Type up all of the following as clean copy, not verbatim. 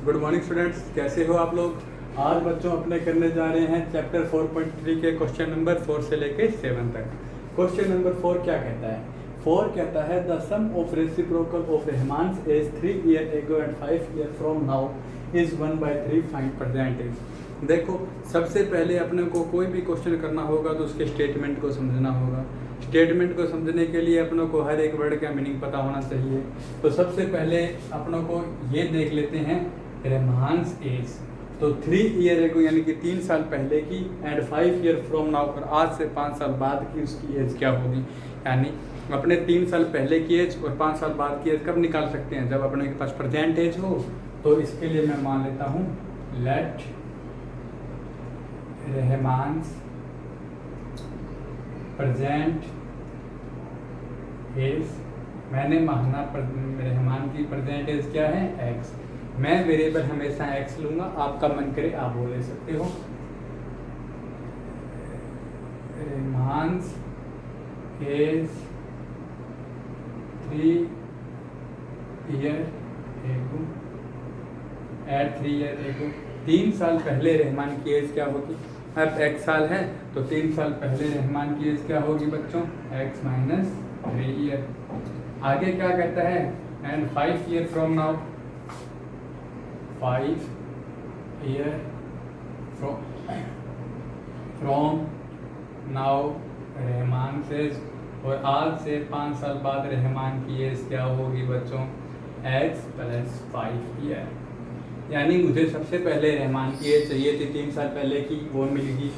Good morning students, कैसे हो आप लोग। आज बच्चों अपने करने जा रहे हैं चैप्टर 4.3 के क्वेश्चन नंबर 4 से लेके 7 तक। क्वेश्चन नंबर 4 क्या कहता है? 4 कहता है the sum of reciprocal of Rahman's age 3 year ago and 5 year from now is 1/3 find percentage. देखो, सबसे पहले अपने को कोई भी क्वेश्चन करना होगा तो उसके स्टेटमेंट को समझना होगा। स्टेटमेंट को समझने के लिए अपनों को हर एक वर्ड का मीनिंग पता होना चाहिए। तो सबसे पहले अपनों को ये देख लेते हैं रहमान्स एज। तो 3 ईयर एगो यानी कि 3 साल पहले की एंड 5 ईयर फ्रॉम नाउ और आज से 5 साल बाद की उसकी एज क्या होगी। यानी अपने 3 साल पहले की एज और 5 साल बाद की एज कब निकाल सकते हैं? जब अपने के पास प्रेजेंट एज हो। तो इसके लिए मैं मान लेता हूँ लेट रहमान्स प्रेजेंट एज। मैंने माना रहमान की प्रेजेंट एज क्या है? एक्स। मैं वेरिएबल हमेशा एक्स लूंगा, आपका मन करे आप वो ले सकते हो। Rahman's age 3 year ago at 3 year ago. 3 साल पहले रहमान की एज क्या होगी? अब x साल है तो 3 साल पहले रहमान की एज क्या होगी बच्चों? x minus 3 year. आगे क्या कहता है? And 5 year from now, 5 year from now Rahman से, और आज से 5 साल बाद रहमान की एज क्या होगी बच्चों? x plus 5 year. यानी मुझे सबसे पहले रहमान की एज चाहिए थी 3 साल पहले की, वो मिल गई।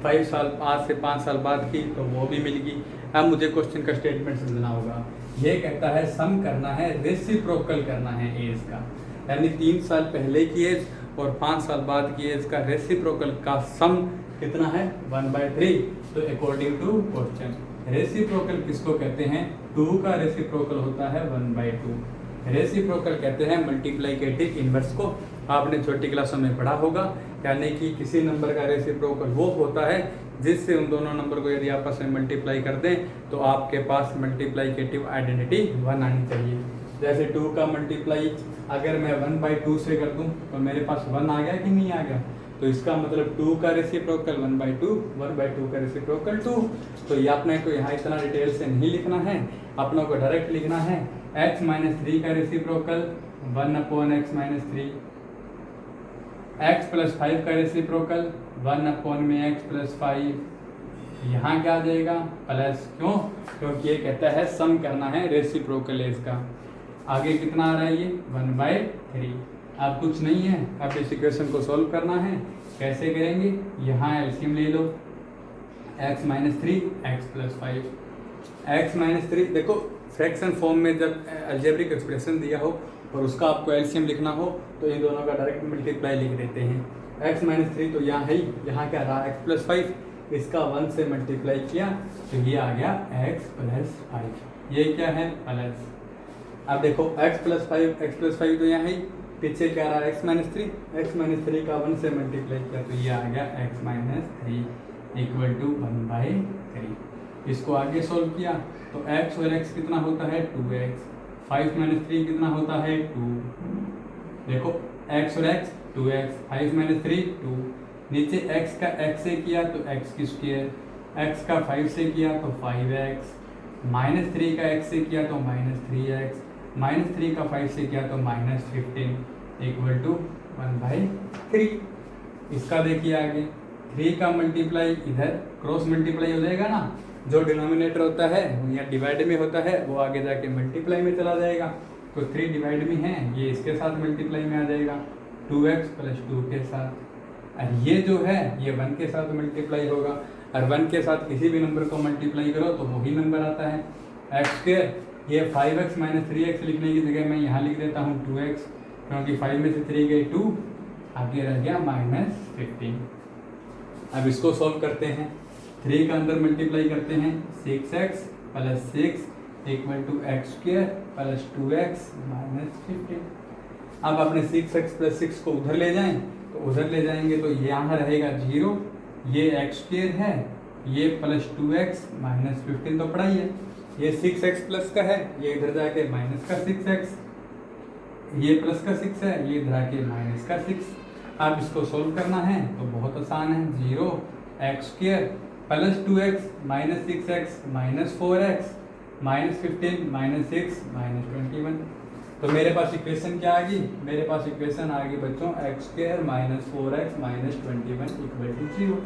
5 साल आज से 5 साल बाद की, तो वो भी मिल गई। अब मुझे क्वेश्चन का स्टेटमेंट समझना होगा। ये कहता है सम करना है, रेसिप्रोकल करना है एज का। यानी 3 साल पहले की एज और 5 साल बाद की एज का रेसिप्रोकल का सम कितना है? 1/3। तो अकॉर्डिंग टू क्वेश्चन रेसिप्रोकल किसको कहते हैं? 2 का रेसिप्रोकल होता है 1/2। रेसिप्रोकल कहते हैं मल्टीप्लिकेटिव इनवर्स को। आपने छोटी क्लासों में पढ़ा होगा। यानी कि किसी नंबर का रेसिप्रोकल वो होता है जिससे उन दोनों नंबर को यदि आपस में मल्टीप्लाई कर दें तो आपके पास मल्टीप्लिकेटिव आइडेंटिटी 1 आनी चाहिए। जैसे 2 का मल्टीप्लाई अगर मैं 1/2 से कर दूं तो मेरे पास 1 आ गया कि नहीं आ गया? तो इसका मतलब 2 का रेसिप्रोकल 1/2, 1/2 का रेसिप्रोकल 2। तो ये अपने को यहाँ इतना डिटेल से नहीं लिखना है, अपनों को डायरेक्ट लिखना है x माइनस 3 का reciprocal 1/x minus 3, x plus 5 का रेसिप्रोकल 1/x प्लस 5। यहाँ क्या आ जाएगा? प्लस। क्यों? क्योंकि ये कहता है सम करना है रेसिप्रोकल एज का। आगे कितना आ रहा है? ये 1/3। अब कुछ नहीं है, अब इस इक्वेशन को सॉल्व करना है। कैसे करेंगे? यहाँ एलसीएम ले लो, x minus 3 x plus 5। x minus 3 देखो फ्रैक्शन फॉर्म में जब अलजेब्रिक एक्सप्रेशन दिया हो और उसका आपको एलसीएम लिखना हो तो इन दोनों का डायरेक्ट मल्टीप्लाई लिख देते हैं। x माइनस 3 तो यहाँ है ही, यहाँ क्या रहा? x plus 5। इसका 1 से मल्टीप्लाई किया तो ये आ गया x प्लस 5। ये क्या है? प्लस। अब देखो x प्लस 5 तो यहाँ है ही, पीछे क्या रहा? x माइनस 3 का 1 से मल्टीप्लाई किया तो ये आ गया x माइनस 3 इक्वल टू 1/3। इसको आगे सोल्व किया तो x और x कितना होता है? 2x। 5 माइनस 3 कितना होता है? 2। देखो x और x 2x, 5 माइनस 3 2। नीचे x का x से किया तो x की स्क्वायर, x का 5 से किया तो 5x, माइनस 3 का x से किया तो माइनस 3x, माइनस 3 का 5 से किया तो माइनस 15 इक्वल टू 1/3। इसका देखिए आगे 3 का मल्टीप्लाई इधर क्रॉस मल्टीप्लाई हो जाएगा ना, जो डिनोमिनेटर होता है या डिवाइड में होता है वो आगे जाके मल्टीप्लाई में चला जाएगा। तो 3 डिवाइड में है, ये इसके साथ मल्टीप्लाई में आ जाएगा 2x प्लस 2 के साथ। और ये जो है ये 1 के साथ मल्टीप्लाई होगा, और 1 के साथ किसी भी नंबर को मल्टीप्लाई करो तो वही नंबर आता है x²। ये 5x माइनस 3x लिखने की जगह मैं यहाँ लिख देता हूँ 2x, क्योंकि 5 में से 3 गई 2, आगे रह गया माइनस 15। अब इसको सॉल्व करते हैं। 3 का अंदर मल्टीप्लाई करते हैं 6x plus 6 equal to x² plus 2x minus 15। अब अपने 6x प्लस 6 को उधर ले जाएं तो उधर ले जाएंगे तो यहाँ रहेगा 0, ये x² है, ये प्लस 2x माइनस 15 तो पढ़ा ही है। ये 6x प्लस का है, ये इधर जाके माइनस का 6x, ये प्लस का 6 है, ये इधर आके माइनस का 6। अब इसको सोल्व करना है तो बहुत आसान है, 0x² plus 2x minus 6x minus 4x minus 15 minus 6 minus 21। तो मेरे पास इक्वेशन क्या आ गई? मेरे पास इक्वेशन आ गई बच्चों x² minus 4x minus 21 equal to 0।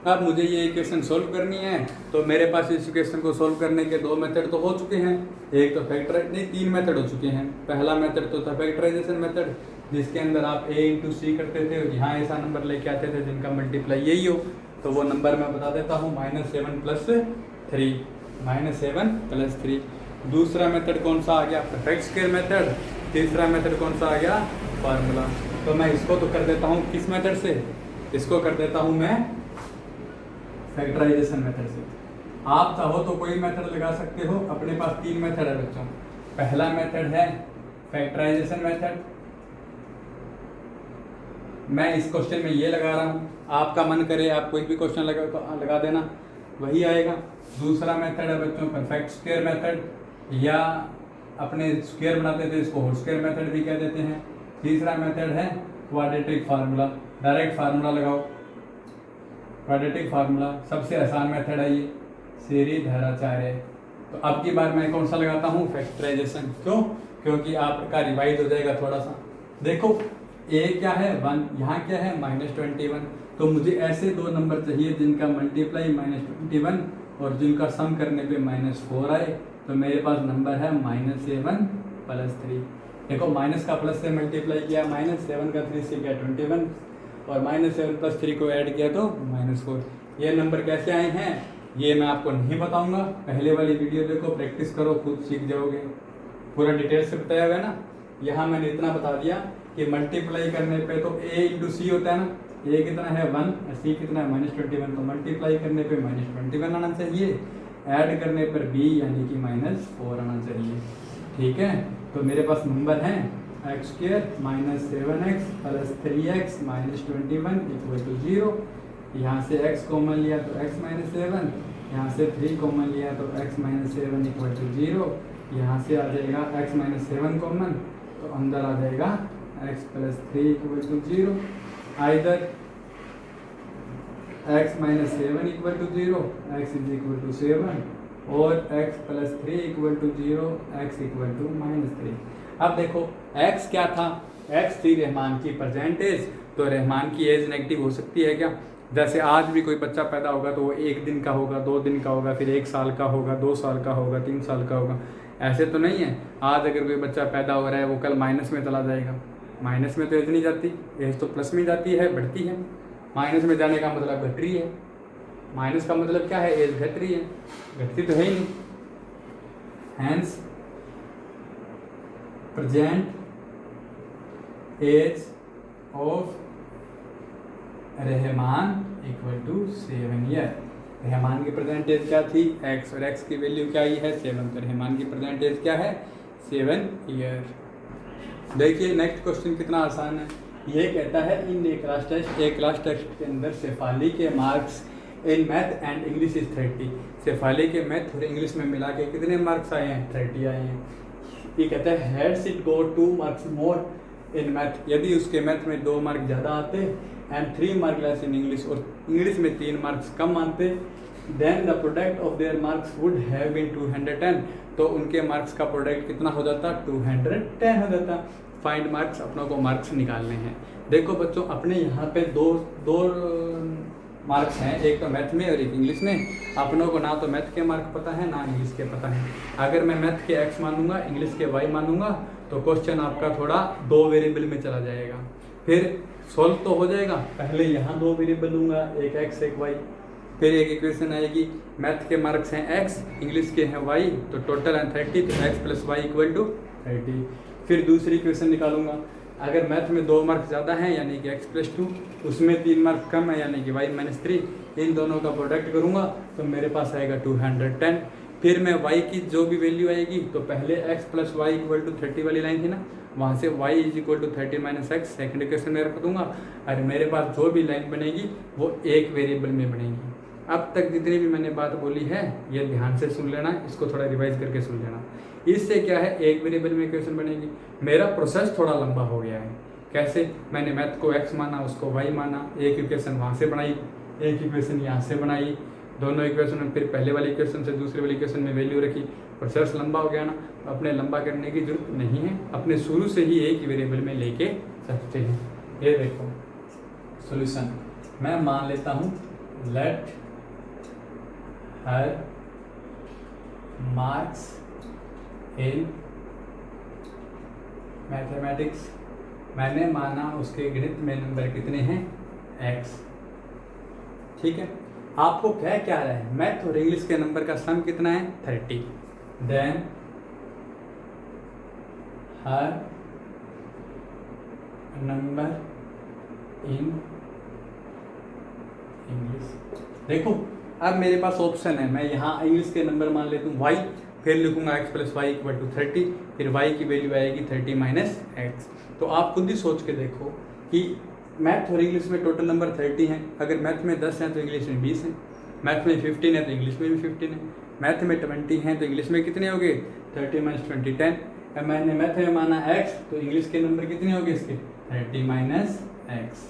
अब मुझे ये इक्वेशन सोल्व करनी है, तो मेरे पास इस इक्वेशन को सोल्व करने के दो मेथड तो हो चुके हैं। एक तो फैक्टराइज, नहीं 3 मेथड हो चुके हैं। पहला मेथड तो था फैक्टराइजेशन मेथड, जिसके अंदर आप a इंटू सी करते थे, यहाँ ऐसा नंबर लेके आते थे जिनका मल्टीप्लाई यही हो। तो वो नंबर मैं बता देता हूँ, -7 प्लस 3, -7 प्लस 3। दूसरा मेथड कौन सा आ गया? Perfect square method. तीसरा मेथड कौन सा आ गया? फार्मूला। तो मैं इसको तो कर देता हूँ किस मेथड से? इसको कर देता हूँ मैं फैक्टराइजेशन मेथड से। आप चाहो तो कोई मेथड लगा सकते हो, अपने पास 3 मेथड है बच्चों। पहला मेथड है फैक्टराइजेशन मेथड, मैं इस क्वेश्चन में ये लगा रहा हूँ, आपका मन करे आप कोई भी क्वेश्चन लगा देना, वही आएगा। दूसरा मेथड है बच्चों परफेक्ट स्क्वायर मेथड, या अपने स्क्वायर बनाते थे इसको होल स्क्वायर मेथड भी कह देते हैं। तीसरा मेथड है क्वाड्रेटिक फार्मूला, डायरेक्ट फार्मूला लगाओ। क्वाड्रेटिक फार्मूला सबसे आसान मेथड है ये, सीरीधराचार्य। तो अब की बार मैं कौन सा लगाता हूँ? फैक्टराइजेशन। क्यों? क्योंकि आपका रिवाइज हो जाएगा थोड़ा सा। देखो a क्या है 1, यहाँ क्या है -21। तो मुझे ऐसे दो नंबर चाहिए जिनका मल्टीप्लाई -21 और जिनका सम करने पे -4 आए। तो मेरे पास नंबर है -7 प्लस 3। देखो माइनस का प्लस से मल्टीप्लाई किया, -7 का 3 से किया 21, और -7 प्लस 3 को ऐड किया तो -4। ये नंबर कैसे आए हैं ये मैं आपको नहीं बताऊंगा, पहले वाली वीडियो देखो, प्रैक्टिस करो, खुद सीख जाओगे। पूरा डिटेल से बताया हुआ है ना। यहाँ मैंने इतना बता दिया कि मल्टीप्लाई करने पे तो a इंटू सी होता है ना, a कितना है 1, c कितना है -21, तो मल्टीप्लाई करने पे -21 आना चाहिए, ऐड करने पर b यानी कि -4 आना चाहिए। ठीक है, तो मेरे पास नंबर है x² minus 7x plus 3x minus 21 equal to 0। यहाँ से x कॉमन लिया तो x माइनस 7, यहाँ से 3 कॉमन लिया तो x माइनस 7 इक्वल टू 0। यहाँ से आ जाएगा x माइनस 7 कॉमन, तो अंदर आ जाएगा x plus 3 equal to 0। Either x minus 7 equal to 0, x is equal to 7, और x plus 3 equal to 0, x equal to -3। अब देखो x क्या था? x थी रहमान की परसेंटेज। तो रहमान की एज नेगेटिव हो सकती है क्या? जैसे आज भी कोई बच्चा पैदा होगा तो वो 1 दिन का होगा, 2 दिन का होगा, फिर 1 साल का होगा, 2 साल का होगा, 3 साल का होगा। ऐसे तो नहीं है आज अगर कोई बच्चा पैदा हो रहा है वो कल माइनस में चला जाएगा। माइनस में तो एज नहीं जाती, एज तो प्लस में जाती है, बढ़ती है। माइनस में जाने का मतलब घट रही है। माइनस का मतलब क्या है? एज घट रही है, घटती तो है ही नहीं। Hence present age of Rahman equal to 7 year. Rahman की प्रेजेंट एज क्या थी? x, और x की वैल्यू क्या आई है? 7। तो रहमान की प्रेजेंट एज क्या है? 7 ईयर। देखिए नेक्स्ट क्वेश्चन कितना आसान है। ये कहता है इन ए क्लास टेस्ट के अंदर शेफाली के marks in math and English is 30। Shefali के मैथ और इंग्लिश में मिला के कितने मार्क्स आए हैं? 30 आए हैं। ये कहता है had she got 2 marks more in math, यदि उसके मैथ में 2 मार्क ज़्यादा आते एंड 3 मार्क लेस इन इंग्लिश, और इंग्लिश में 3 मार्क्स कम आते, then the product of their marks would have been 210। तो उनके मार्क्स का प्रोडक्ट कितना हो जाता? 210 हो जाता। फाइंड मार्क्स, अपनों को मार्क्स निकालने हैं। देखो बच्चों अपने यहाँ पे दो मार्क्स हैं, एक तो मैथ में और एक इंग्लिश में। अपनों को ना तो मैथ के मार्क पता है ना इंग्लिश के पता है। अगर मैं मैथ के x मानूंगा, इंग्लिश के y मानूंगा, तो क्वेश्चन आपका थोड़ा 2 वेरिएबल में चला जाएगा। फिर सॉल्व तो हो जाएगा, पहले यहाँ 2 वेरिएबल लूँगा, एक x एक y, फिर एक इक्वेशन आएगी, मैथ के मार्क्स हैं x, इंग्लिश के हैं y, तो टोटल है 30, तो x plus y equal to 30। फिर दूसरी इक्वेशन निकालूंगा, अगर मैथ में 2 मार्क्स ज़्यादा हैं यानी कि x प्लस 2, उसमें 3 मार्क्स कम है यानी कि y माइनस 3, इन दोनों का प्रोडक्ट करूँगा तो मेरे पास आएगा 210। फिर मैं y की जो भी वैल्यू आएगी, तो पहले x plus y equal to 30 वाली लाइन थी ना, वहाँ से y is equal to 30 minus x second equation में रख दूंगा, और मेरे पास जो भी लाइन बनेगी वो एक वेरिएबल में बनेगी। अब तक जितनी भी मैंने बात बोली है ये ध्यान से सुन लेना, इसको थोड़ा रिवाइज करके सुन लेना। इससे क्या है, एक वेरिएबल में इक्वेशन बनेगी। मेरा प्रोसेस थोड़ा लंबा हो गया है। कैसे, मैंने मैथ को x माना, उसको y माना, एक इक्वेशन वहाँ से बनाई, एक इक्वेशन यहाँ से बनाई, दोनों इक्वेशन में फिर पहले वाली इक्वेशन से दूसरे वाली इक्वेशन में वैल्यू रखी। प्रोसेस लंबा हो गया ना, अपने लंबा करने की जरूरत नहीं है, अपने शुरू से ही एक ही वेरिएबल में लेके सकते हैं। ये देखो सॉल्यूशन, मैं मान लेता हूँ let her marks in mathematics, मैंने माना उसके गणित में नंबर कितने हैं, x। ठीक है, आपको क्या क्या रहा है, मैथ और इंग्लिश के नंबर का सम कितना है, 30। Then her number in English. देखो अब मेरे पास ऑप्शन है, मैं यहाँ इंग्लिश के नंबर मान लेता हूँ y, फिर लिखूंगा x plus y equal to 30, फिर y की वैल्यू आएगी 30 माइनस एक्स। तो आप खुद ही सोच के देखो कि मैथ और इंग्लिश में टोटल नंबर 30 हैं। अगर मैथ में 10 हैं तो इंग्लिश में 20 हैं, मैथ में 15 है तो इंग्लिश में भी 15 है, मैथ में 20 हैं तो इंग्लिश में कितने हो गए, 30 माइनस 20 10। अब मैंने मैथ में माना x, तो इंग्लिश के नंबर कितने हो गए इसके, 30 माइनस एक्स।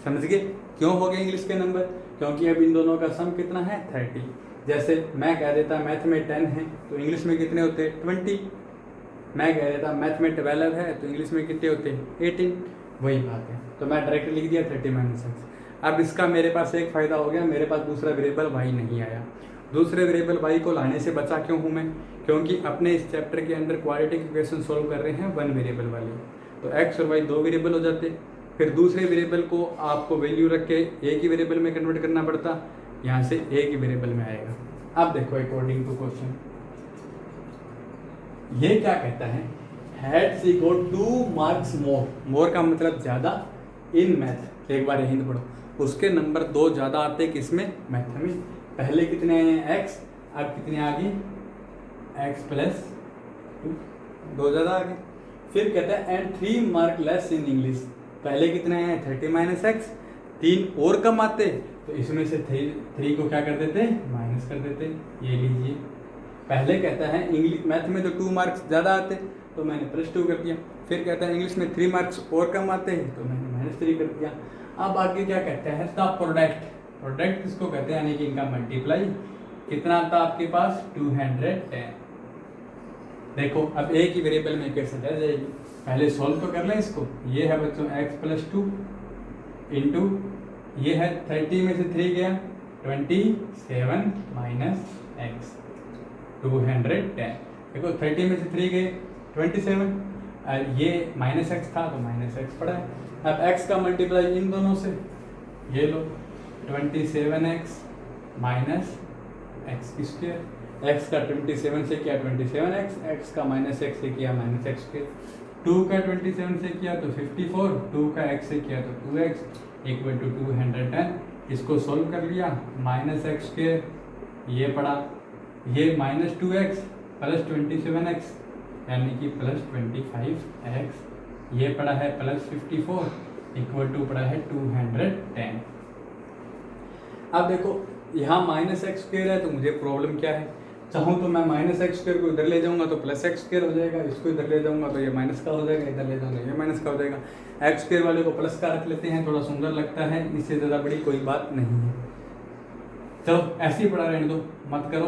समझ गए क्यों हो गए इंग्लिश के नंबर, क्योंकि अब इन दोनों का सम कितना है, 30। जैसे मैं कह देता मैथ में 10 है तो इंग्लिश में कितने होते हैं, 20। मैं कह देता मैथ में 12 है तो इंग्लिश में कितने होते हैं, 18। वही बात है, तो मैं डायरेक्ट लिख दिया 30 माइनस एक्स। अब इसका मेरे पास एक फ़ायदा हो गया, मेरे पास दूसरा वेरिएबल y नहीं आया। दूसरे वेरिएबल y को लाने से बचा क्यों हूँ मैं, क्योंकि अपने इस चैप्टर के अंदर क्वाड्रेटिक इक्वेशन सॉल्व कर रहे हैं 1 वेरिएबल वाली, तो x और y 2 वेरिएबल हो जाते। फिर दूसरे वेरिएबल को आपको वैल्यू रख के एक ही वेरिएबल में कन्वर्ट करना पड़ता, यहाँ से एक ही वेरिएबल में आएगा। अब देखो अकॉर्डिंग टू क्वेश्चन ये क्या कहता है, had she got 2 marks more, more का मतलब ज़्यादा इन मैथ। एक बार हिंद पढ़ो, उसके नंबर 2 ज़्यादा आते किसमें, मैथ में। पहले कितने हैं x, अब कितने आ गए x प्लस 2 ज़्यादा आ गए। फिर कहता है and 3 mark less in English, पहले कितने हैं 30 माइनस एक्स, 3 और कम आते तो इसमें से 3 को क्या कर देते, माइनस कर देते। ये लीजिए, पहले कहता है इंग्लिश मैथ में तो 2 मार्क्स ज़्यादा आते तो मैंने +2 कर दिया। फिर कहता है इंग्लिश में 3 मार्क्स और कम आते हैं तो मैंने -3 कर दिया। अब आगे क्या कहता है, द प्रोडक्ट, प्रोडक्ट किसको कहते हैं, यानी कि इनका मल्टीप्लाई कितना आता आपके पास, 210। देखो अब एक ही वेरिएबल में इक्वेशन रह जाएगी, पहले सॉल्व तो कर लें इसको। ये है बच्चों x प्लस 2 इंटू ये है 30 में से 3 गया 27 माइनस एक्स 210। देखो 30 में से 3 गए 27, और ये माइनस एक्स था तो माइनस एक्स पड़ा है। अब x का मल्टीप्लाई इन दोनों से, ये लो 27x minus x square, x का 27 से किया 27x, x का माइनस एक्स से किया माइनस एक्स स्क्वायर, 2 का 27 से किया तो 54, 2 का x से किया तो 2x इक्वल टू 210। इसको सोल्व कर लिया, माइनस एक्स स्क्वायर ये पड़ा, ये माइनस 2x प्लस 27x यानी कि प्लस 25x, ये पड़ा है प्लस 54 इक्वल टू पड़ा है 210। अब देखो यहाँ माइनस एक्स स्क्वायर है तो मुझे प्रॉब्लम क्या है, चाहूँ तो मैं माइनस एक्स स्क्वायर को इधर ले जाऊँगा तो प्लस एक्स स्क्वायर हो जाएगा, इसको इधर ले जाऊँगा तो ये माइनस का हो जाएगा, इधर ले जाऊँगा ये माइनस का हो जाएगा। एक्स स्क्वायर वाले को प्लस का रख लेते हैं, थोड़ा सुंदर लगता है, इससे ज़्यादा बड़ी कोई बात नहीं है। चलो ऐसे ही पड़ा रहने दो, मत करो,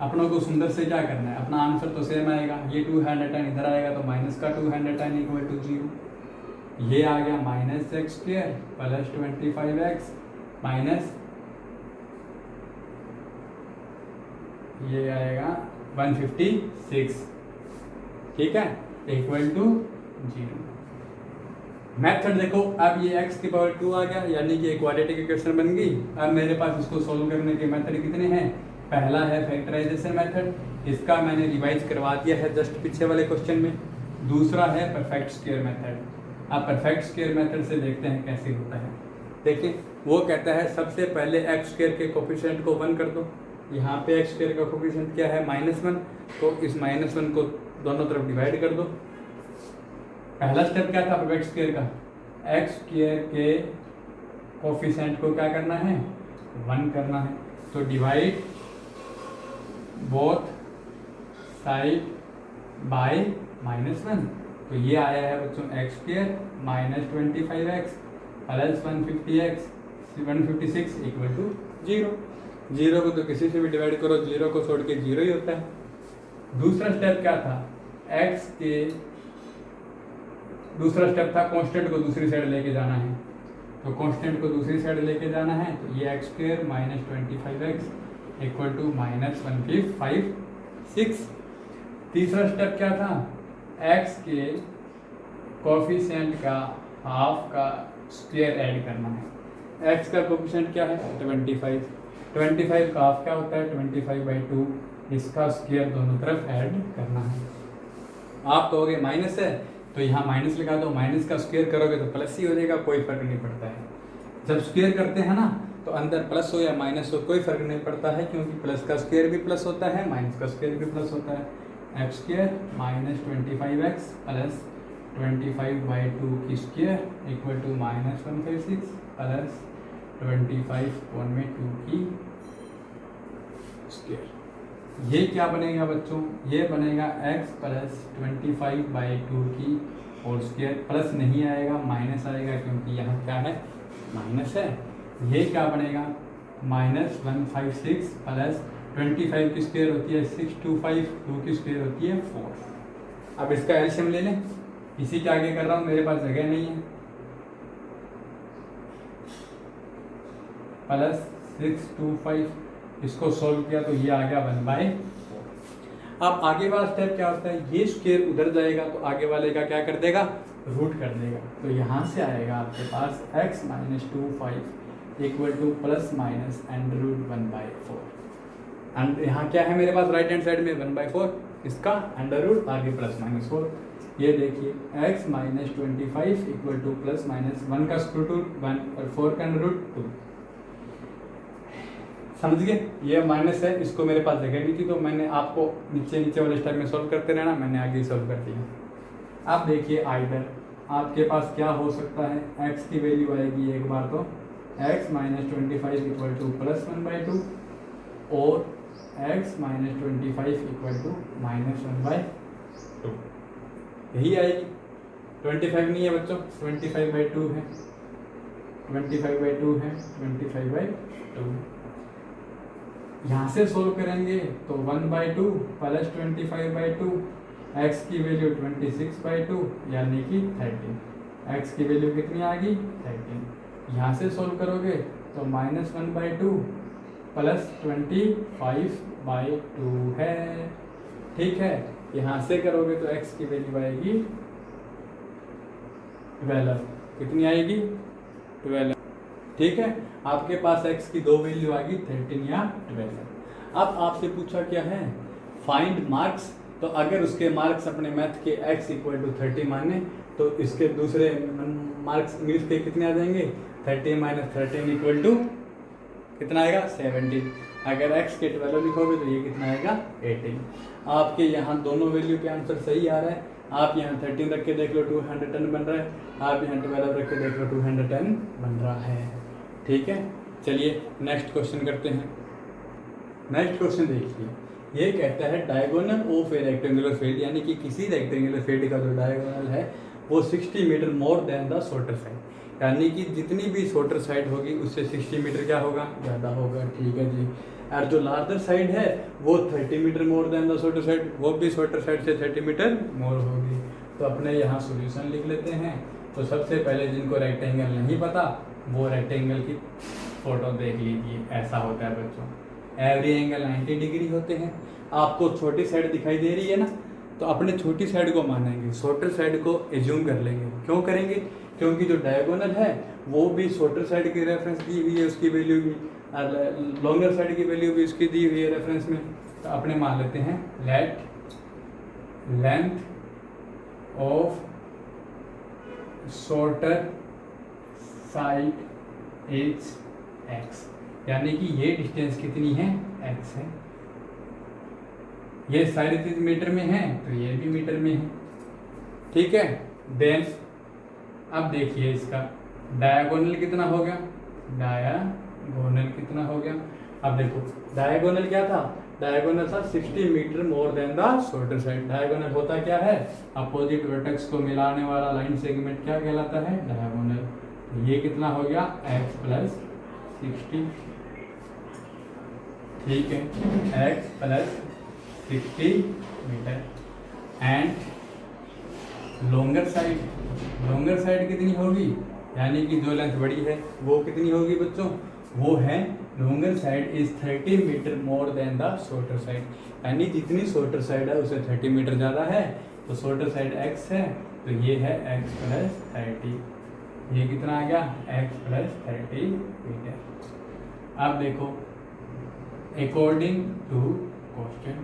अपनों को सुंदर से क्या करना है, अपना आंसर तो सेम आएगा। ये 210 इधर आएगा तो माइनस का 210 इक्वल टू 0। ये आ गया minus x square plus 25x minus ये आएगा 156, ठीक है, इक्वल टू 0। मेथड देखो, अब ये x की पावर 2 आ गया, यानी कि एक क्वाड्रेटिक इक्वेशन बन गई। अब मेरे पास इसको सोल्व करने के मेथड कितने हैं, पहला है फैक्टराइजेशन मेथड, इसका मैंने रिवाइज करवा दिया है जस्ट पीछे वाले क्वेश्चन में। दूसरा है परफेक्ट स्क्वायर मेथड। अब परफेक्ट स्क्वायर मेथड से देखते हैं कैसे होता है। देखिए वो कहता है सबसे पहले एक्स स्क्वायर के कोफिशिएंट को 1 कर दो। यहाँ पे एक्स स्क्वायर का कोफिशिएंट क्या है, -1, तो इस -1 को दोनों तरफ डिवाइड कर दो। पहला स्टेप क्या था परफेक्ट स्क्वायर का, एक्स स्क्वायर के कोफिशिएंट को क्या करना है, 1 करना है। तो डिवाइड बोथ साइड बाय -1। तो ये आया है बच्चों x² minus 25x plus 156 equal to 0। 0 को तो किसी से भी डिवाइड करो, 0 को छोड़ के 0 ही होता है। दूसरा स्टेप क्या था, x के दूसरा स्टेप था कांस्टेंट को दूसरी साइड लेके जाना है। तो कांस्टेंट को दूसरी साइड लेके जाना है, तो ये x² minus 25x equal to minus 156। तीसरा स्टेप क्या था, x के कोफिशिएंट का हाफ का स्क्वायर ऐड करना है। x का कोफिशिएंट क्या है 25, 25 का हाफ क्या होता है 25/2, इसका स्क्वायर दोनों तरफ ऐड करना है। आप कहोगे माइनस है तो यहाँ माइनस लगा दो, माइनस का स्क्वायर करोगे तो प्लस ही हो जाएगा, कोई फर्क नहीं पड़ता है। जब स्क्वायर करते हैं ना तो अंदर प्लस हो या माइनस हो कोई फर्क नहीं पड़ता है, क्योंकि प्लस का स्क्वायर भी प्लस होता है, माइनस का स्क्वायर भी प्लस होता है। x² माइनस 25x प्लस 25/2 की square equal to minus 156 plus 25/2 की स्क्वायर। ये क्या बनेगा बच्चों, ये बनेगा x प्लस 25/2 की होल स्क्वायर। प्लस नहीं आएगा, माइनस आएगा, क्योंकि यहाँ क्या है माइनस है। ये क्या बनेगा माइनस 156 प्लस 25 की स्क्वायर होती है 625, 2 की स्क्वायर होती है 4। अब इसका एलसीएम ले लें, इसी के आगे कर रहा हूँ, मेरे पास जगह नहीं है। प्लस 625, इसको सोल्व किया तो ये आ गया 1/4। अब आगे वाला स्टेप क्या होता है, ये स्क्वायर उधर जाएगा तो आगे वाले का क्या कर देगा, रूट कर देगा। तो यहाँ से आएगा आपके पास x minus 25 equal to plus minus under root 1/4। And यहाँ क्या है मेरे पास राइट हैंड साइड में 1/4, इसका अंडर रूट आगे प्लस माइनस 4। ये देखिए x minus 25 equal to plus minus 1 का स्क्वायर रूट 1 और 4 का अंडर रूट 2। समझ गए, ये माइनस है, इसको मेरे पास जगह नहीं थी तो मैंने आपको नीचे नीचे वाले स्टेप में सॉल्व करते रहना, मैंने आगे सॉल्व कर दिया। अब देखिए आइदर आपके पास क्या हो सकता है, x की वैल्यू आएगी एक बार तो x minus 25 equal to plus 1/2 और x minus 25 equal to minus 1/2, यही आएगी। 25 नहीं है बच्चों, 25/2 है, 25/2 है, 25/2। यहाँ से सोल्व करेंगे तो 1/2 प्लस 25/2, x की वैल्यू 26/2 यानी कि 13। x की वैल्यू कितनी आ गई 13। यहाँ से सोल्व करोगे तो माइनस 1/2 प्लस 25/2 है, ठीक है। यहाँ से करोगे तो x की वैल्यू आएगी 12, कितनी आएगी 12, ठीक है। आपके पास x की दो वैल्यू आ गई 13 या 12। अब आपसे पूछा क्या है फाइंड मार्क्स, तो अगर उसके मार्क्स अपने मैथ के x इक्वल टू 30 माने तो इसके दूसरे मार्क्स इंग्लिश के कितने आ जाएंगे 30 माइनस 13 इक्वल टू कितना आएगा 17। अगर x के 12 लिखोगे तो ये कितना आएगा 18। आपके यहाँ दोनों वैल्यू पे आंसर सही आ रहा है। आप यहाँ 13 रख के देख लो 210 बन रहा है, आप यहाँ 12 रख के देख लो 210 बन रहा है, ठीक है। चलिए नेक्स्ट क्वेश्चन करते हैं। नेक्स्ट क्वेश्चन देखिए, ये कहता है diagonal of A rectangular field, यानी कि किसी रेक्टेंगुलर फील्ड का जो डायगोनल है वो 60 metre more than the shorter side, यानी कि जितनी भी शॉर्टर साइड होगी उससे 60 मीटर क्या होगा ज़्यादा होगा, ठीक है जी। और जो लार्जर साइड है वो 30 metre more than the shorter side, वो भी शॉर्टर साइड से 30 मीटर मोर होगी। तो अपने यहाँ सॉल्यूशन लिख लेते हैं। तो सबसे पहले जिनको रेक्टेंगल नहीं पता वो रेक्टेंगल की फोटो देख लीजिए, ऐसा होता है बच्चों। एवरी एंगल 90 डिग्री होते हैं। आपको छोटी साइड दिखाई दे रही है ना, तो अपने छोटी साइड को मानेंगे, शॉर्टर साइड को एज्यूम कर लेंगे। क्यों करेंगे, क्योंकि जो डायगोनल है वो भी शॉर्टर साइड की रेफरेंस दी हुई है, उसकी वैल्यू भी, और लॉन्गर साइड की वैल्यू भी उसकी दी हुई है रेफरेंस में। तो अपने मान लेते हैं late length of shorter side is x, यानी कि ये डिस्टेंस कितनी है x है। ये साइड चीज मीटर में है तो ये भी मीटर में है, ठीक है। देन अब देखिए इसका डायगोनल कितना हो गया, डायगोनल कितना हो गया। अब देखो डायगोनल क्या था डायगोनल था 60 metre more than the shorter side. Diagonal होता क्या है, अपोजिट वर्टेक्स को मिलाने वाला लाइन सेगमेंट क्या कहलाता है, डायगोनल। ये कितना हो गया x प्लस 60, ठीक है, x plus 60 metre. And longer side कितनी होगी, यानी कि जो लेंथ बड़ी है वो कितनी होगी बच्चों, वो है longer side is 30 metre more than the shorter side, यानी जितनी शॉर्टर साइड है उसे 30 मीटर ज़्यादा है, तो शॉर्टर साइड x है, तो ये है x प्लस 30। ये कितना आ गया, x प्लस 30 मीटर। अब देखो अकॉर्डिंग टू क्वेश्चन,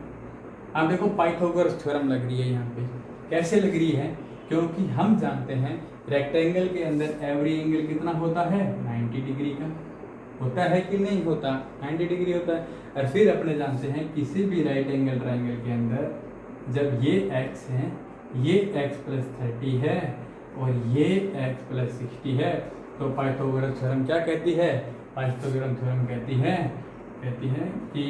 अब देखो पाइथागोरस थ्योरम लग रही है यहाँ पे। कैसे लग रही है, क्योंकि हम जानते हैं रेक्टेंगल के अंदर एवरी एंगल कितना होता है, 90 डिग्री का होता है कि नहीं होता, 90 डिग्री होता है। और फिर अपने जानते हैं किसी भी राइट एंगल ट्राइंगल के अंदर जब ये x है, ये x प्लस 30 है और ये x प्लस 60 है, तो पाइथागोरस थ्योरम क्या कहती है, पाइथागोरस थ्योरम कहती है कि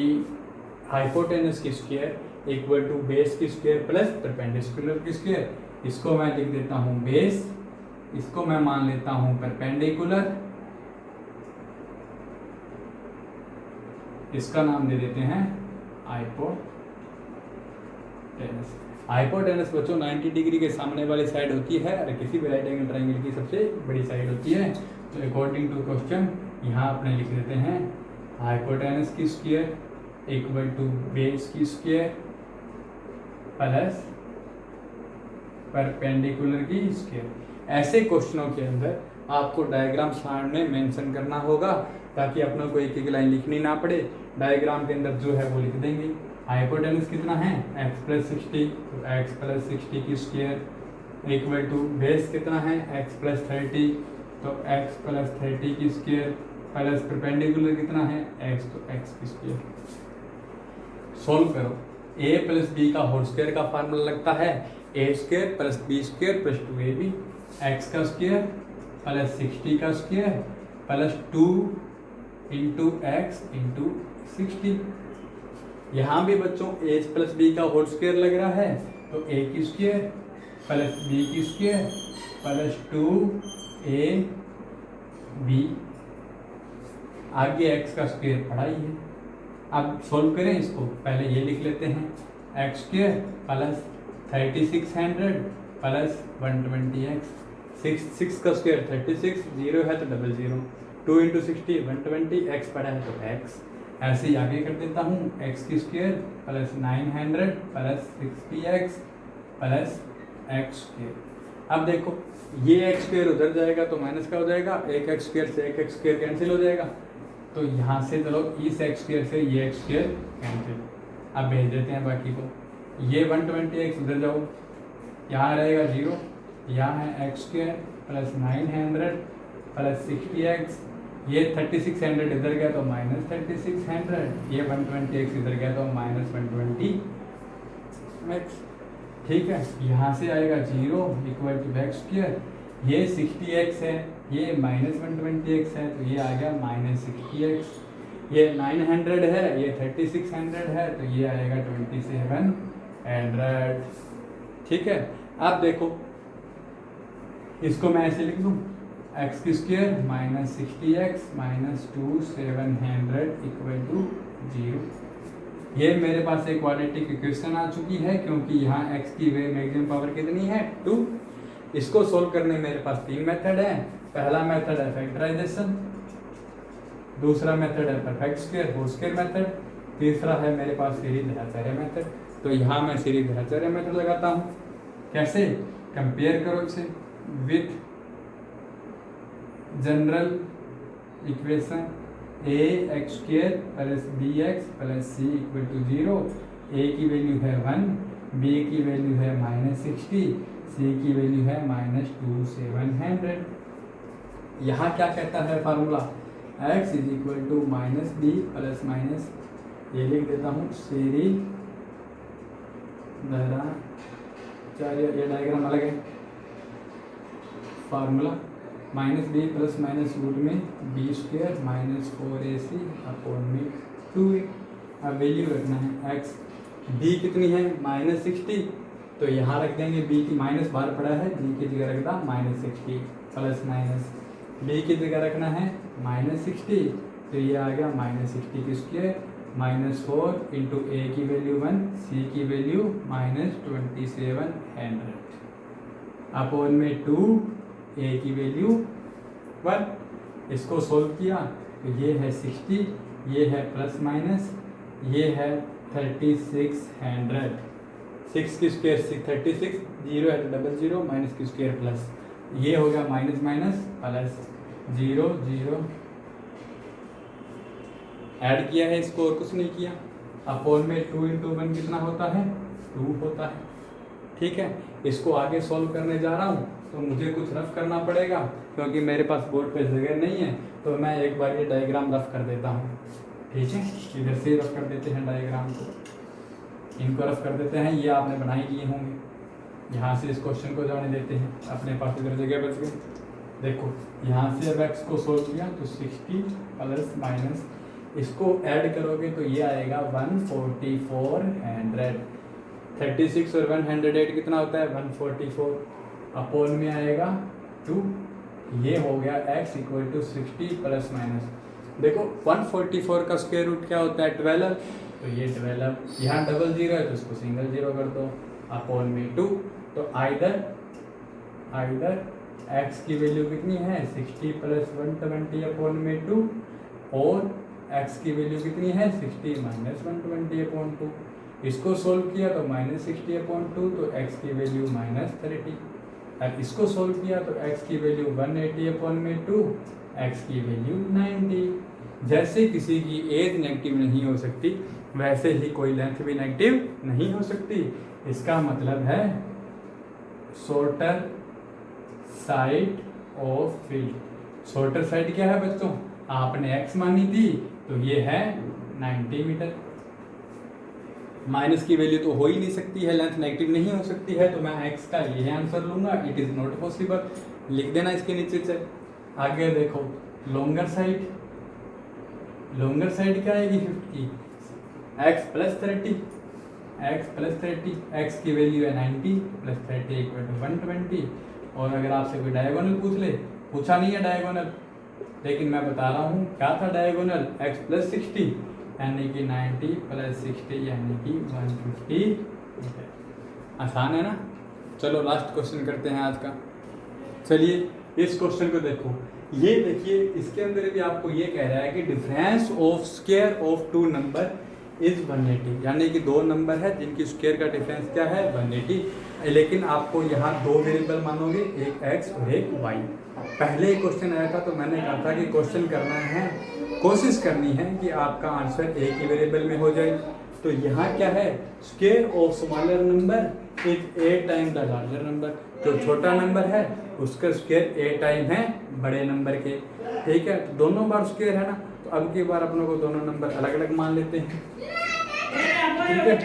हाइपोटेनस की स्क्वायर इक्वल टू बेस की स्क्वायर प्लस परपेंडिकुलर की स्क्वायर। इसको मैं लिख देता हूँ बेस, इसको मैं मान लेता हूँ परपेंडिकुलर, इसका नाम दे देते हैं हाइपोटेनस। हाइपोटेनस बच्चों 90 डिग्री के सामने वाली साइड होती है और किसी भी राइट एंगल ट्राइंगल की सबसे बड़ी साइड होती है। तो अकॉर्डिंग टू क्वेश्चन यहाँ अपने लिख देते हैं हाइपोटेनस की स्क्वायर इक्वल टू बेस की स्क्वायर प्लस परपेंडिकुलर की स्क्वायर। ऐसे क्वेश्चनों के अंदर आपको डायग्राम स्लाइड में मेंशन करना होगा ताकि अपनों को एक एक लाइन लिखनी ना पड़े, डायग्राम के अंदर जो है वो लिख देंगे। हाइपोटेनस कितना है, x प्लस 60, तो x प्लस 60 की स्क्वायर इक्वल टू बेस कितना है, x प्लस 30, तो x प्लस 30 की स्क्वायर प्लस परपेंडिकुलर कितना है, x, तो x की स्क्वायर। सोल्व करो, a प्लस बी का होल स्क्वायर का फार्मूला लगता है a square plus b square plus 2ab, x का स्क्वायर प्लस 60 का square plus 2 into x into 60। यहाँ भी बच्चों a प्लस बी का होल स्क्वायर लग रहा है, तो a की स्क्वायर प्लस b की स्क्वायर प्लस 2ab, आगे x का स्क्वायर पढ़ा ही है। अब सोल्व करें इसको, पहले ये लिख लेते हैं x square plus 3600 plus 120x, 6 का स्क्वायर 36, 0 है तो 00, 2 इंटू 60 120, x पड़ा है तो x। ऐसे ही आगे कर देता हूँ, x की square plus 900 plus 60x plus x square. अब देखो ये x स्क्वायर उधर जाएगा तो माइनस का हो जाएगा, एक x स्क्वायर से एक x स्क्वायर कैंसिल हो जाएगा, तो यहाँ से चलो इस x स्क्वायर से ये x स्क्वायर कैंसिल। अब भेज देते हैं बाकी को, ये 120x उधर जाओ, यहाँ रहेगा 0, यहाँ है x square plus 900 plus 60x, ये 3600 इधर गया तो माइनस 3600, ये 120x इधर गया तो माइनस 120x, ठीक है। यहाँ से आएगा 0 इक्वल टू x स्क्वायर, ये 60x है, ये माइनस 120x है, तो ये आ गया माइनस 60x, ये 900 है, ये 3600 है, तो ये आएगा 2700, ठीक है। अब देखो इसको मैं ऐसे लिख दूँ, x की square minus 60x minus 2700 equal to 0। ये मेरे पास एक क्वाड्रेटिक इक्वेशन आ चुकी है, क्योंकि यहाँ x की मैक्सिमम पावर कितनी है 2। इसको सोल्व करने मेरे पास 3 मेथड है। पहला मेथड है फैक्टराइजेशन, दूसरा मेथड है perfect square whole square method, तीसरा है मेरे पास सीरीज ढांचार्य मेथड। तो यहाँ मैं सीरीज ढांचार्य मेथड लगाता हूँ। कैसे, कंपेयर करो इसे with general equation ax square plus bx plus c equal to 0। a की वैल्यू है 1, b की वैल्यू है माइनस 60, c की वैल्यू है माइनस 2700। यहाँ क्या कहता है formula, x is equal to minus b plus minus, ये लिख देता हूँ सीरीज ये डायग्राम अलग है, formula minus b plus minus root में b square minus 4ac upon में 2a। अब वैल्यू रखना है x, b कितनी है -60, तो यहाँ रख देंगे b की माइनस बाहर पड़ा है, b की जगह रखता -60 प्लस माइनस, b की जगह रखना है -60, तो ये आ गया -60 की स्क्वायर -4 इंटू a की वैल्यू 1, c की वैल्यू -2700 अपॉन में 2, a की वैल्यू 1। इसको सोल्व किया तो ये है 60, ये है प्लस माइनस, ये है 3600, 6 की स्क्वायर 36, 0 है तो 00 माइनस की स्क्वायर प्लस, ये हो गया माइनस माइनस प्लस 0 0, ऐड किया है इसको और कुछ नहीं किया। अपॉन में 2 इंटू 1 कितना होता है 2 होता है। ठीक है, इसको आगे सॉल्व करने जा रहा हूँ तो मुझे कुछ रफ करना पड़ेगा क्योंकि मेरे पास बोर्ड पे जगह नहीं है, तो मैं एक बार ये डायग्राम रफ कर देता हूँ। ठीक है, इधर से रफ कर देते हैं डायग्राम को, इनको रफ कर देते हैं, ये आपने बनाई लिए होंगे। यहाँ से इस क्वेश्चन को जाने देते हैं, अपने पास इधर जगह बच गई। देखो यहाँ से अब x को सोल्व किया तो 60 प्लस माइनस, इसको ऐड करोगे तो ये आएगा 14400, 36 और 108 कितना होता है 144, अपॉन में आएगा 2, ये हो गया x equal to 60 plus minus. देखो 144 का स्क्वायर रूट क्या होता है 12, तो ये 12, यहाँ डबल जीरो है तो इसको सिंगल जीरो कर दो, अपॉन में 2, तो आइदर x की वैल्यू कितनी है 60 प्लस 120 अपॉन में 2, और x की वैल्यू कितनी है 60 माइनस 120 अपॉन 2। इसको सोल्व किया तो -60 अपॉन 2, तो x की वैल्यू -30। अब इसको सोल्व किया तो x की वैल्यू 180 अपॉन में 2, x की वैल्यू 90। जैसे किसी की एज नेगेटिव नहीं हो सकती वैसे ही कोई लेंथ भी नेगेटिव नहीं हो सकती। इसका मतलब है shorter side of field. Shorter side क्या है बच्चों, आपने x मानी थी तो ये है 90 मीटर। माइनस की वैल्यू तो हो ही नहीं सकती है, लेंथ नेगेटिव नहीं हो सकती है, तो मैं x का ये आंसर लूंगा, इट इज नॉट पॉसिबल। लिख देना इसके नीचे से। आगे देखो लॉन्गर साइड क्या आएगी 50, x प्लस 30, x की वैल्यू है 90 प्लस 30 इक्वल टू 120। और अगर आपसे कोई डायगोनल पूछा नहीं है डायगोनल, लेकिन मैं बता रहा हूँ क्या था डायगोनल, x प्लस 60 यानी कि 90 प्लस 60 यानी कि 150। आसान है ना। चलो लास्ट क्वेश्चन करते हैं आज का। चलिए इस क्वेश्चन को देखो, ये देखिए इसके अंदर भी आपको ये कह रहा है कि difference of square of two number is 180, यानी कि दो नंबर है जिनकी स्क्वायर का डिफरेंस क्या है 180, लेकिन आपको यहाँ दो वेरिएबल मानोगे, एक x और एक y। पहले क्वेश्चन आया था तो मैंने कहा था कि क्वेश्चन करना है, कोशिश करनी है कि आपका आंसर एक ही वेरिएबल में हो जाए। तो यहाँ क्या है, square of smaller number is 8 time the larger number. जो छोटा नंबर है उसका स्क्वायर 8 टाइम है बड़े नंबर के। ठीक है, तो दोनों बार स्क्वायर है ना, तो अब की बार अपनों को दोनों नंबर अलग अलग मान लेते हैं। ठीक है,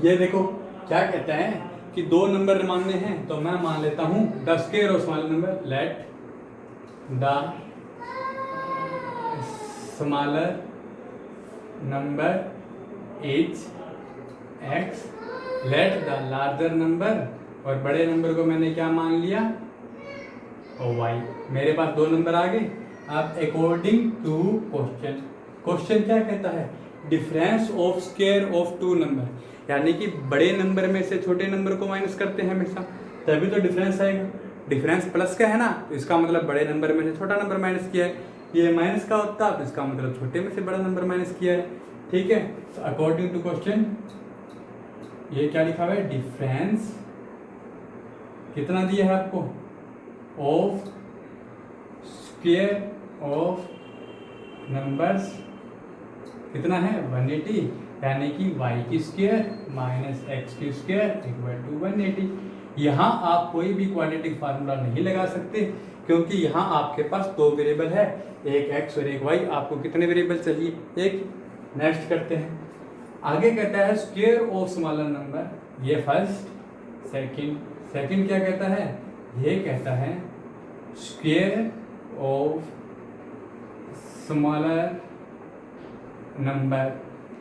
ये देखो क्या कहता है कि दो नंबर मानने हैं, तो मैं मान लेता हूँ the square of smaller number, let the smaller number is x, let the larger number, और बड़े नंबर को मैंने क्या मान लिया और y। मेरे पास दो नंबर आ गए। अब अकॉर्डिंग टू क्वेश्चन क्या कहता है, difference of square of two number, यानी कि बड़े नंबर में से छोटे नंबर को माइनस करते हैं हमेशा, तभी तो डिफरेंस आएगा। डिफरेंस प्लस का है ना, तो इसका मतलब बड़े नंबर में से छोटा नंबर माइनस किया है। ये माइनस का होता तो इसका मतलब छोटे में से बड़ा नंबर माइनस किया है। ठीक है, तो अकॉर्डिंग टू क्वेश्चन ये क्या लिखा हुआ है, डिफरेंस कितना दिया है आपको, ऑफ स्क्वायर ऑफ नंबर्स कितना है 180, यानी कि y की स्क्वायर माइनस x की स्क्वायर इक्वल टू 180। यहाँ आप कोई भी क्वाड्रेटिक फार्मूला नहीं लगा सकते क्योंकि यहाँ आपके पास दो वेरिएबल है, एक x और एक y। आपको कितने वेरिएबल चाहिए, एक। नेक्स्ट करते हैं, आगे कहता है स्क्वायर ऑफ स्मॉलर नंबर, ये फर्स्ट। सेकंड क्या कहता है, ये कहता है स्क्वायर ऑफ स्मॉलर नंबर,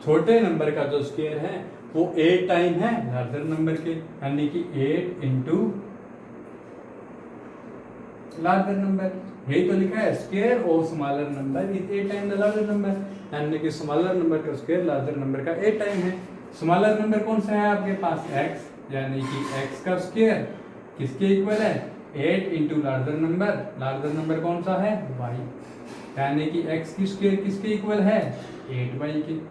छोटे नंबर का जो स्क्वायर है वो 8 टाइम है लार्जर नंबर के, यानी कि 8 इंटू लार्जर नंबर। यही तो लिखा है, square of smaller number is 8 time the larger number, यानी कि स्मॉलर नंबर का स्क्वायर लार्जर नंबर का 8 टाइम है। स्मॉलर नंबर कौन सा है आपके पास, x, यानी कि x का स्क्वायर किसके इक्वल है, 8 इंटू लार्जर नंबर कौन सा है, y, यानी कि x की स्क्वायर किसके इक्वल है, 8y की।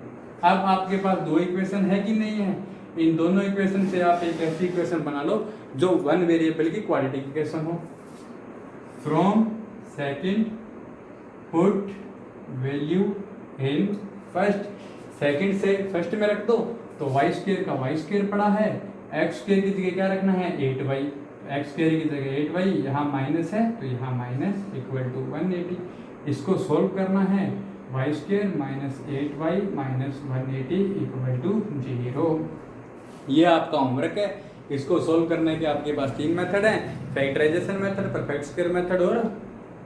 अब आपके पास दो इक्वेशन है कि नहीं है, इन दोनों इक्वेशन से आप एक ऐसी इक्वेशन बना लो जो वन वेरिएबल की क्वाड्रेटिक इक्वेशन हो। From second put value in first, second से फर्स्ट में रख दो तो वाई स्क्वायर का वाई स्क्वायर पड़ा है, एक्स स्क्वायर की जगह क्या रखना है, 8y, एक्स स्क्वायर की जगह 8y, यहाँ माइनस है तो यहाँ माइनस इक्वल टू 180। इसको सोल्व करना है, y square minus 8y minus 180 equal to 0। ये आपका होमवर्क है। इसको सोल्व करने के आपके पास तीन मेथड हैं, factorisation method, perfect square method और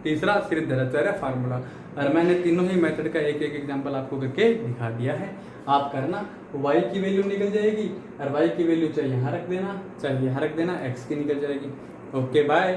तीसरा सिर्फ धराचार्य फार्मूला। और मैंने तीनों ही मेथड का एक एक एग्जांपल आपको करके दिखा दिया है। आप करना, y की वैल्यू निकल जाएगी और y की वैल्यू चाहे यहाँ रख देना चाहे यहाँ रख देना, x की निकल जाएगी। Okay bye.